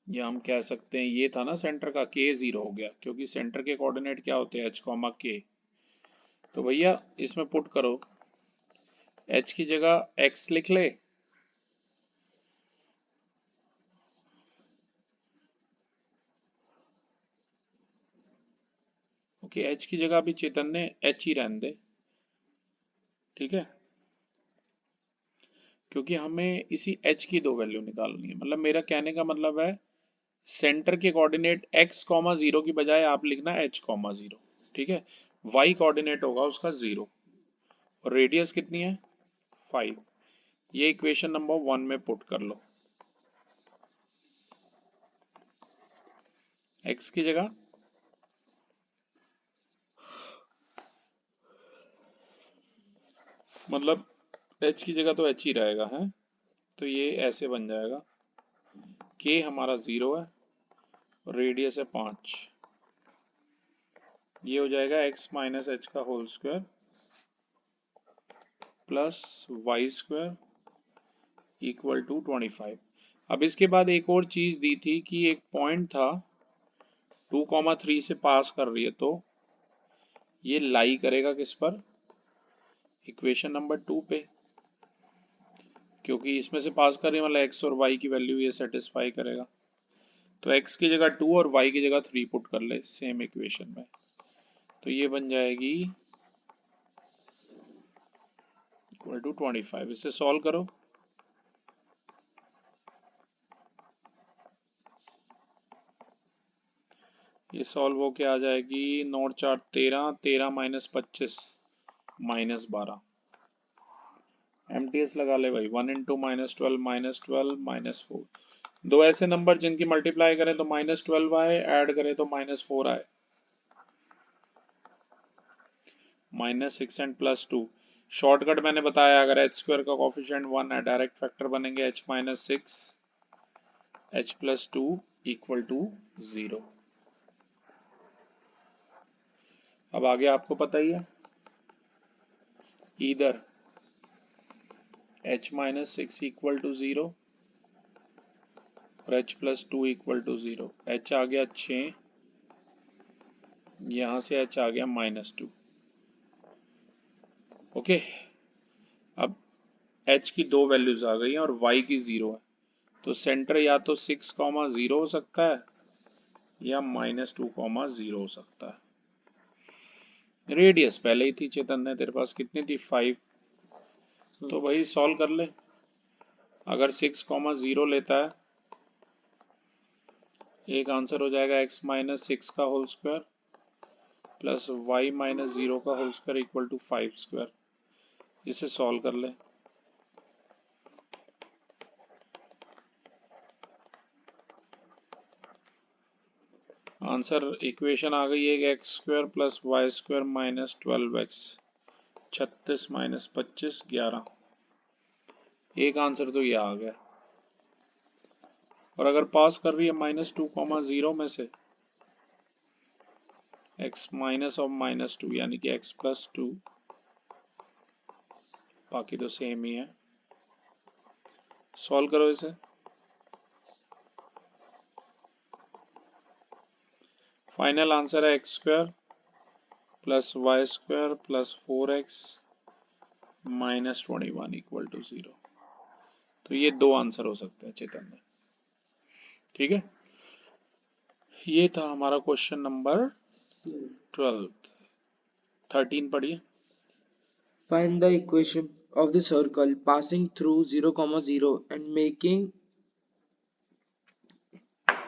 या हम कह सकते हैं ये था ना सेंटर का, k 0 हो गया, क्योंकि सेंटर के कोऑर्डिनेट क्या होते हैं, h, k। तो भैया इसमें पुट करो, h की जगह x लिख ले, ओके, h की जगह भी चेतन ने h ही रहने दे, ठीक है, क्योंकि हमें इसी h की दो वैल्यू निकालनी है। मतलब मेरा कहने का मतलब है सेंटर के कोऑर्डिनेट x, 0 की बजाय आप लिखना h, 0, ठीक है। y कोऑर्डिनेट होगा उसका 0 और रेडियस कितनी है 5। ये इक्वेशन नंबर 1 में पुट कर लो। x की जगह मतलब h की जगह तो h ही रहेगा, है, तो ये ऐसे बन जाएगा, k हमारा 0 है और रेडियस है 5। ये हो जाएगा x माइनस एच का whole square plus Y square equal to 25। अब इसके बाद एक और चीज दी थी कि एक पॉइंट था 2,3 से पास कर रही है, तो ये लाई करेगा किस पर, इक्वेशन नंबर 2 पे, क्योंकि इसमें से पास कर रही है मतलब x और y की वैल्यू ये सेटिस्फाई करेगा। तो x की जगह 2 और y की जगह 3 पुट कर ले सेम इक्वेशन में, तो ये बन जाएगी इक्वल टू 25। इसे सॉल्व करो, ये सॉल्व हो के आ जाएगी 9 4 13, 13 माइनस 25 माइनस 12। एमटीएस लगा ले भाई, 1 इंटू माइनस 12 माइनस 12 माइनस 4, दो ऐसे नंबर जिनकी मल्टीप्लाई करें तो -12 आए, ऐड करें तो -4 आए, -6 एंड +2। शॉर्टकट मैंने बताया, अगर h² का कोफिशिएंट 1 है, डायरेक्ट फैक्टर बनेंगे h - 6 h + 2 = 0। अब आगे आपको पता ही है, इधर h - 6 = 0 और h + 2 = 0। h आ गया 6, यहां से h आ गया -2। ओके, अब h की दो वैल्यूज आ गई हैं और y की 0 है, तो सेंटर या तो 6, 0 हो सकता है या -2, 0 हो सकता है। रेडियस पहले ही थी चेतन, तेरे पास कितनी थी? 5। तो भाई सॉल्व कर ले। अगर 6, 0 लेता है, एक आंसर हो जाएगा x - 6 का होल स्क्वायर प्लस y - 0 का होल स्क्वायर = 5²। इसे सॉल्व कर ले। आंसर इक्वेशन आ गई है x² + y² - 12x, 36 - 25 11। एक आंसर तो ये आ गया। और अगर पास कर रही है -2, 0 में से, x -2 यानी कि x + 2, बाकी तो सेम ही है। सॉल्व करो इसे। फाइनल आंसर है x² + y² + 4x - 21 = 0। तो ये दो आंसर हो सकते हैं चेतन में। ठीक है, ये था हमारा क्वेश्चन नंबर 12। 13 पढ़िए। Find the equation of the circle passing through 0, 0 and making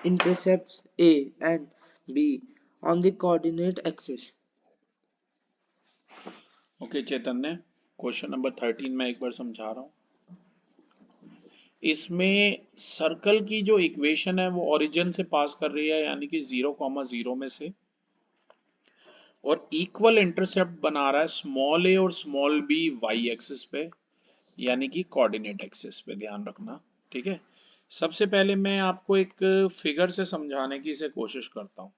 intercepts A and B on the coordinate axis. Okay Chetan ने, क्वेश्चन नंबर 13 में एक बार समझा रहा हूं। इसमें सर्कल की जो इक्वेशन है वो ओरिजिन से पास कर रही है, यानी कि 0, 0 में से, और इक्वल इंटरसेप्ट बना रहा है स्मॉल a और स्मॉल b y एक्सिस पे, यानी कि कोऑर्डिनेट एक्सिस पे। ध्यान रखना, ठीक है। सबसे पहले मैं आपको एक फिगर से समझाने की इसे कोशिश करता हूं।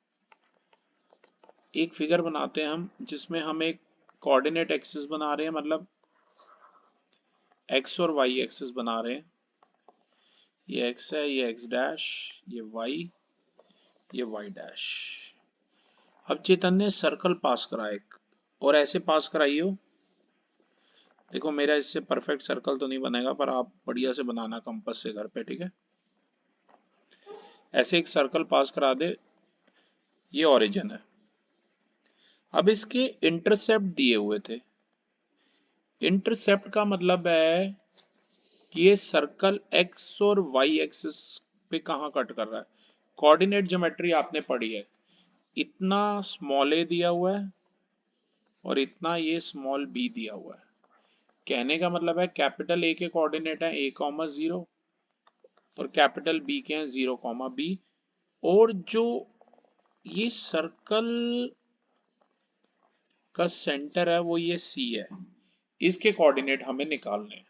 एक फिगर बनाते हैं हम, जिसमें हम एक कोऑर्डिनेट एक्सिस बना रहे हैं, मतलब x और y एक्सिस बना रहे हैं। ये x है, ये x डैश, ये y, ये y डैश। अब चेतन ने सर्कल पास करा एक, और ऐसे पास कराई हो। देखो मेरा इससे परफेक्ट सर्कल तो नहीं बनेगा, पर आप बढ़िया से बनाना कंपास से घर पे, ठीक है। ऐसे एक सर्कल पास करा दे, ये ओरिजिन है। अब इसके इंटरसेप्ट दिए हुए थे। इंटरसेप्ट का मतलब है कि ये सर्कल x और y एक्सिस पे कहां कट कर रहा है। कोऑर्डिनेट ज्योमेट्री आपने पढ़ी है, इतना स्मॉल a दिया हुआ है और इतना ये स्मॉल b दिया हुआ है। कहने का मतलब है कैपिटल A के कोऑर्डिनेट है a, 0 और कैपिटल B के हैं 0, b, और जो ये सर्कल का सेंटर है वो ये C है। इसके कोऑर्डिनेट हमें निकालने हैं।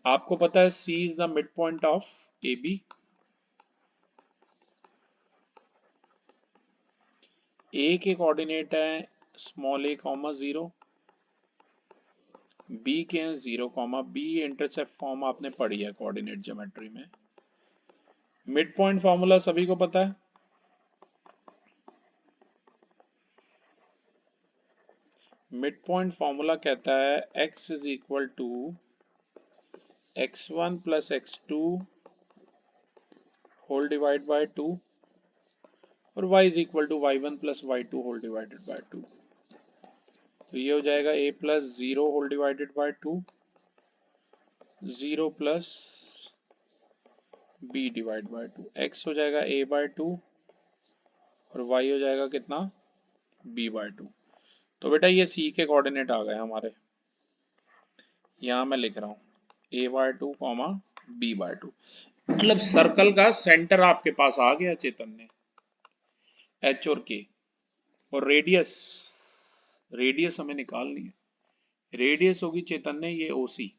आपको पता है C is the mid point of AB। A के कोऑर्डिनेट है स्मॉल a, 0, B के हैं 0, b। इंटरसेप्ट फॉर्म आपने पढ़ी है कोऑर्डिनेट ज्योमेट्री में। मिड पॉइंट फॉर्मूला सभी को पता है। मिड पॉइंट फॉर्मूला कहता है x is equal to x1 plus x2 whole divide by 2 और y is equal to y1 plus y2 whole divided by 2। तो ये हो जाएगा a plus 0 whole divided by 2, 0 plus b divide by 2। x हो जाएगा a bye 2 और y हो जाएगा कितना? b by 2। तो बेटा ये c के कोऑर्डिनेट आ गए हमारे। यहां मैं लिख रहा हूं a बाय 2, b/2। मतलब सर्कल का सेंटर आपके पास आ गया चैतन्य, एच और के। और रेडियस, रेडियस हमें निकालनी है। रेडियस होगी चैतन्य ये ओसी,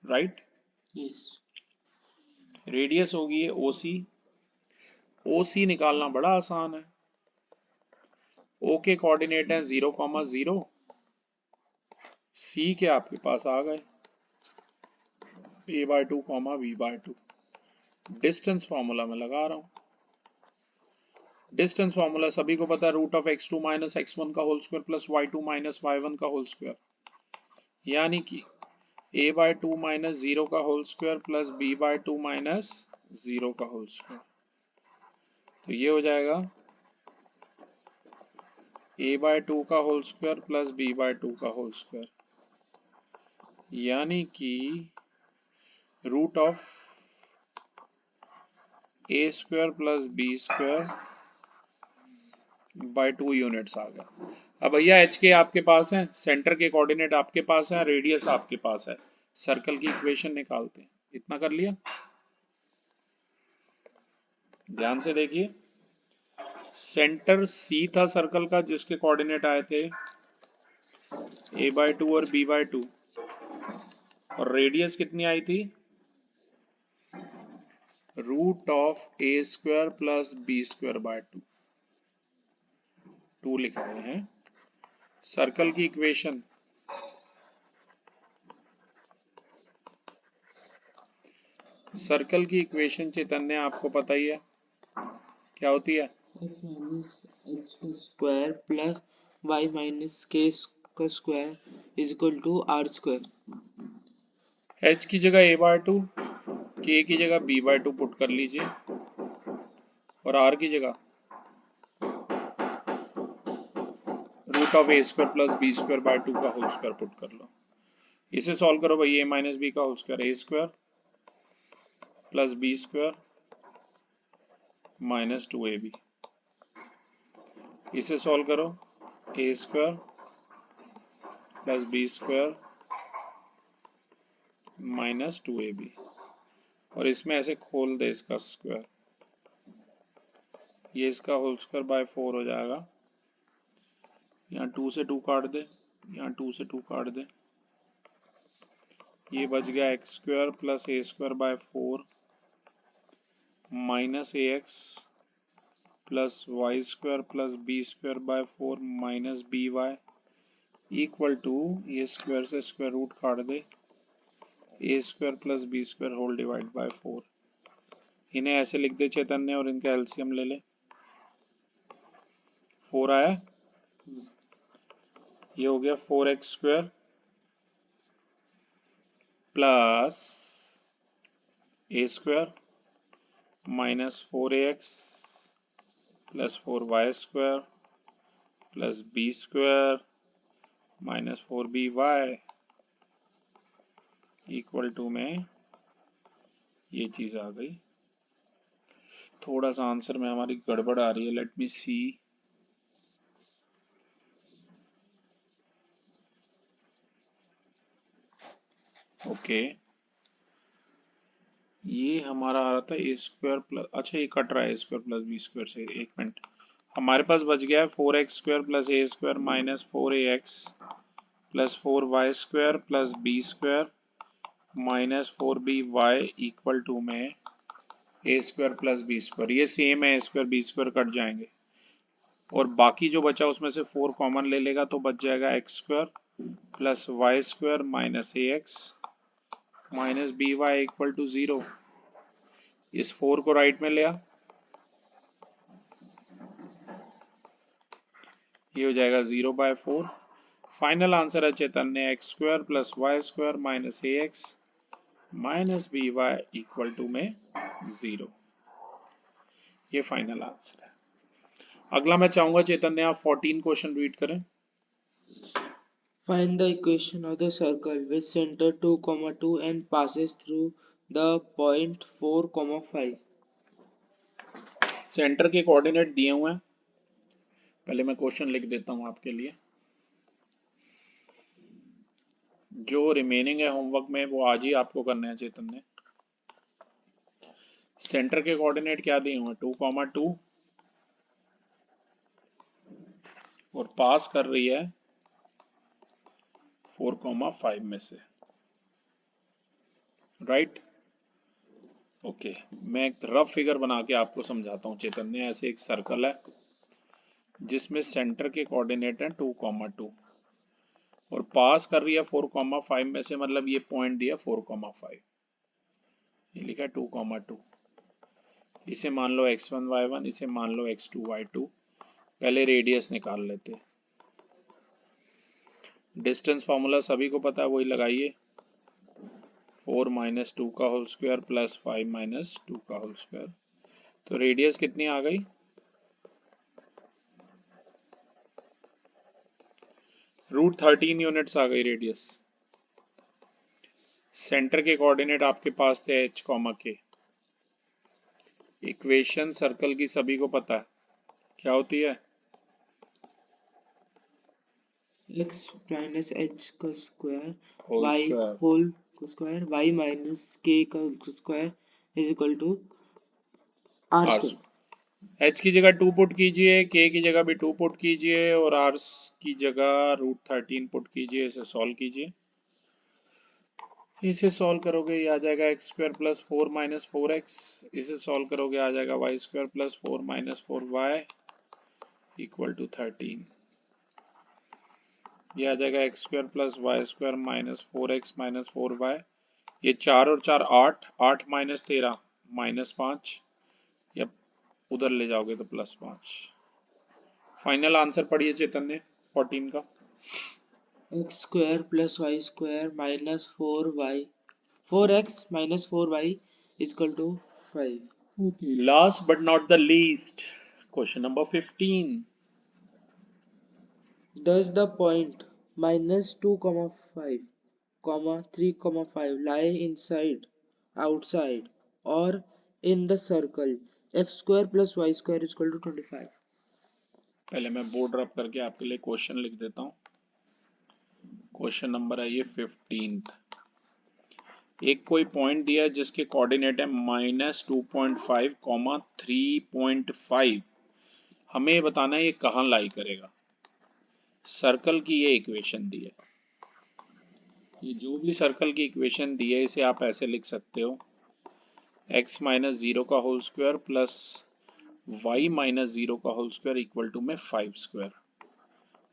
राइट। Yes. रेडियस होगी ये ओसी। ओसी निकालना बड़ा आसान है। ओ के कोऑर्डिनेट है 0,0। सी के आपके पास आ गए a/2, b/2। डिस्टेंस फॉर्मूला में लगा रहा हूं। डिस्टेंस फॉर्मूला सभी को पता है, √(x2 - x1) का whole square plus y2 - y1 का होल स्क्वायर, यानी कि a/2 - 0 का होल स्क्वायर प्लस b/2 - 0 का होल स्क्वायर। तो ये हो जाएगा a/2 का होल स्क्वायर प्लस b/2 का होल स्क्वायर, यानी कि √(a² + b² बाय 2 यूनिट्स आ गया। अब भैया एच के आपके पास है, सेंटर के कोऑर्डिनेट आपके पास है, रेडियस आपके पास है, सर्कल की इक्वेशन निकालते हैं। इतना कर लिया, ध्यान से देखिए। सेंटर सी था सर्कल का जिसके कोऑर्डिनेट आए थे a/2 और b/2, और रेडियस कितनी आई थी, √(a² + b² बाय 2 लिख रहे हैं। सर्कल की इक्वेशन, सर्कल की इक्वेशन चैतन्य आपको पता ही है क्या होती है, X minus h का square plus y minus k का square is equal to r square. h की जगह a/2, k की जगह b/2 पुट कर लीजिए, और r की जगह √(a² + b² बाय 2 का होल स्क्वायर पुट कर लो। इसे सॉल्व करो भाई, a - b का whole square a² + b² - 2ab। इसे सॉल्व करो, a² + b² - 2ab, और इसमें ऐसे खोल दे इसका स्क्वायर, ये इसका होल स्क्वायर बाय 4 हो जाएगा। यहाँ 2 से 2 काट दे, यहाँ 2 से 2 काट दे, ये बच गया x² + a² by 4 minus ax plus y² + b² by 4 minus by equal to, ये स्क्वायर से स्क्वायर रूट काट दे, a² + b² whole divide bye 4। इन्हें ऐसे लिख दे चैतन्य, और इनका एलसीएम ले ले। 4 आया, ये हो गया 4x² plus a² minus 4ax plus 4y² plus b² minus 4by equal to में ये चीज आ गई। थोड़ा सा आंसर में हमारी गड़बड़ आ रही है, लेट मी सी। ओके, ये हमारा आ रहा था a² प्लस, अच्छा ये कट रहा है a² + b² से, एक मिनट। हमारे पास बच गया है 4x² + a² minus 4ax plus 4y² plus b² minus 4by equal to में a² + b²। ये सेम है, a² b² कट जाएंगे, और बाकी जो बचा उसमें से 4 कॉमन ले लेगा तो बच जाएगा x² plus y² minus ax minus by equal to 0। इस 4 को राइट में ले आ, ये हो जाएगा 0/4। फाइनल आंसर है Chaitanya x² + y² minus ax minus by equal to में 0। ये फाइनल आंसर है। अगला मैं चाहूंगा चैतन्य आप 14 क्वेश्चन रीड करें। Find the equation of the circle with center 2, 2 and passes through the point 4, 5. Centre के कोऑर्डिनेट दिए हुए हैं, पहले मैं क्वेश्चन लिख देता हूं आपके लिए। जो रिमेनिंग है होमवर्क में वो आज ही आपको करना है चेतन ने। सेंटर के कोऑर्डिनेट क्या दिए हुए 2,2 और पास कर रही है 4,5 में से, राइट। ओके, मैं एक रफ फिगर बना के आपको समझाता हूँ चेतन ने। ऐसे एक सर्कल है जिसमें सेंटर के कोऑर्डिनेट हैं 2,2 और पास कर रही है 4,5 में से, मतलब ये पॉइंट दिया 4,5, ये लिखा है 2,2। इसे मान लो x1 y1, इसे मान लो x2 y2। पहले रेडियस निकाल लेते हैं। डिस्टेंस फार्मूला सभी को पता है, वही लगाइए। 4 माइनस 2 का होल स्क्वायर प्लस 5 माइनस 2 का होल स्क्वायर। तो रेडियस कितनी आ गई? √13 यूनिट्स आ गई रेडियस। सेंटर के कोऑर्डिनेट आपके पास थे h, के। इक्वेशन सर्कल की सभी को पता है, क्या होती है? x minus h का square whole y square. Whole square y minus k का square is equal to r r square. h की जगह 2 पुट कीजिए, k की जगह भी 2 पुट कीजिए और r की जगह √13 पुट कीजिए। इसे सॉल्व कीजिए। इसे सॉल्व करोगे ये आ जाएगा x square plus 4 minus 4x। इसे सॉल्व करोगे आ जाएगा y square plus 4 minus 4y equal to 13। ये आ जाएगा x square plus Y square minus 4x minus 4y। ये 4 और 4 8, 8 माइनस 13 माइनस 5, या उधर ले जाओगे तो प्लस 5। फाइनल आंसर पढ़िए चेतन ने 14 का। x square plus y square minus 4x minus 4y is equal to 5. Okay. Last but not the least, question number 15. Does the point minus 2, 5, 3, 5 lie inside, outside, or in the circle x square plus y square is equal to 25? पहले मैं board रब करके आपके लिए question लिख देता हूँ। Question number है ये 15th। एक कोई पॉइंट दिया है जिसके कोऑर्डिनेट है -2.5, 3.5। हमें ये बताना है ये कहाँ लाई करेगा। सर्कल की ये इक्वेशन दी है। ये जो भी सर्कल की इक्वेशन दी है इसे आप ऐसे लिख सकते हो, x माइनस 0 का whole square plus y minus 0 का होल स्क्वायर इक्वल टू में 5 स्क्वायर।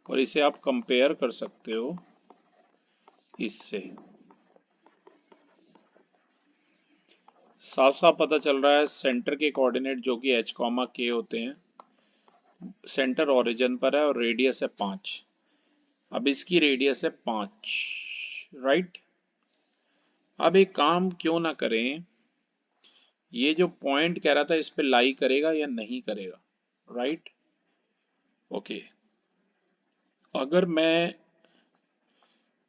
और इसे आप कंपेयर कर सकते हो इससे। साफ साफ पता चल रहा है सेंटर के कोऑर्डिनेट जो कि h, k होते हैं, सेंटर ओरिजिन पर है और रेडियस है 5। अब इसकी रेडियस है 5, राइट। अब एक काम क्यों ना करें, ये जो पॉइंट कह रहा था इस पे लाई करेगा या नहीं करेगा, राइट। ओके, अगर मैं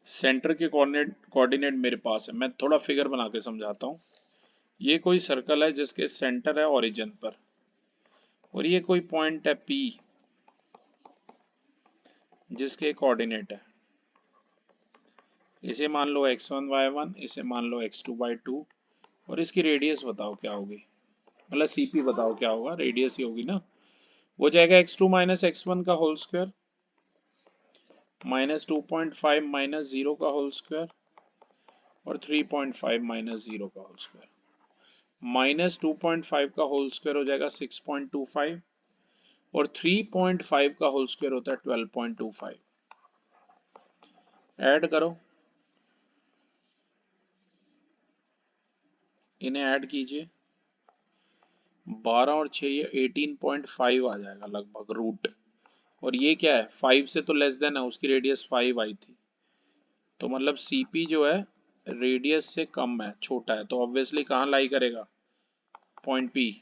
सेंटर के कोऑर्डिनेट मेरे पास है, मैं थोड़ा फिगर बना के समझाता हूँ। ये कोई सर्कल है जिसके सेंटर है ओरिजिन पर और ये कोई पॉइंट है P जिसके कोऑर्डिनेट है। इसे मान लो x1 y1, इसे मान लो x2 y2 और इसकी रेडियस बताओ क्या होगी, मतलब CP बताओ क्या होगा, रेडियस ही होगी ना। वो जाएगा x2 माइनस x1 का होल स्क्वायर माइनस 2.5 माइनस 0 का होल स्क्वायर और 3.5 माइनस 0 का होल स्क्वायर। माइनस 2.5 का होल स्क्वायर हो जाएगा 6.25 और 3.5 का होल स्क्वायर होता है 12.25। ऐड करो, इन्हें ऐड कीजिए, 12 और 6 ये 18.5 आ जाएगा लगभग रूट। और ये क्या है, 5 से तो लेस देन है, उसकी रेडियस 5 आई थी, तो मतलब CP जो है रेडियस से कम है, छोटा है, तो ऑब्वियसली कहाँ लाई करेगा, पॉइंट P।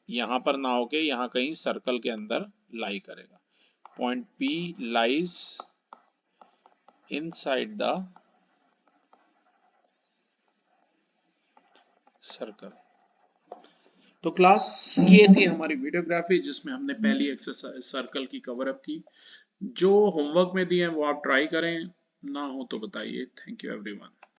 यहाँ पर ना होके यहाँ कहीं सर्कल के अंदर लाई करेगा। Point P lies inside the circle. तो क्लास ये थी हमारी वीडियोग्राफी जिसमें हमने पहली एक्सरसाइज सर्कल की कवर अप की। जो होमवर्क में दिए हैं वो आप ट्राई करें, ना हो तो बताइए। Thank you everyone.